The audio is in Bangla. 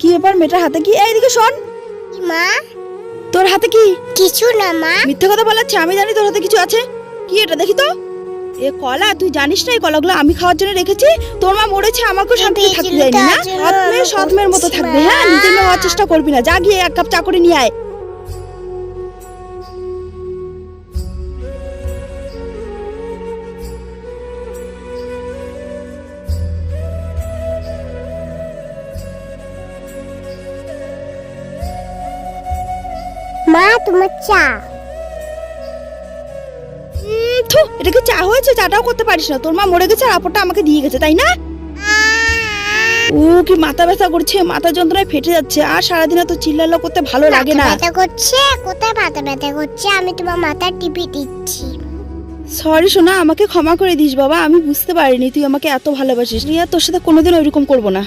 কি ব্যাপার মেয়েটার হাতে কি? এইদিকে শোন। মা, তোর হাতে কি? কিছু না মা। মিথ্যে কথা বলাচ্ছে, আমি জানি তোর হাতে কিছু আছে। কি এটা দেখি তো। এ কলা, তুই জানিস না এই কলাগুলো আমি খাওয়ার জন্য রেখেছি? তোর মা মরেছে, আমাকেও শান্তিতে থাকতে দেয়নি না। সৎ মেয়ের মতো থাকবে, হ্যাঁ? নিজের মেয়ে হওয়ার চেষ্টা করবি না। যা গিয়ে এক কাপ চা করে নিয়ে আয়। মা, তোমার চা। থু, এটা কি চা হয়েছে? চাটাও করতে পারিস না। তোর মা মরে গেছে আর আপরটা আমাকে দিয়ে গেছে, তাই না? ও কি মাথা ব্যথা করছে, মাথা যন্ত্রণায় ফেটে যাচ্ছে। আর সারাদিন তো চিল্লাল্লা করতে ভালো লাগে না। ব্যথা করছে? কোথায় মাথা ব্যথা করছে? আমি তোমার মাথা টিপে দিচ্ছি। সরি সোনা, আমাকে ক্ষমা করে দিস বাবা। আমি বুঝতে পারিনি তুই আমাকে এত ভালোবাসিস। রিয়া, তোর সাথে কোনোদিন ওইরকম করবো না।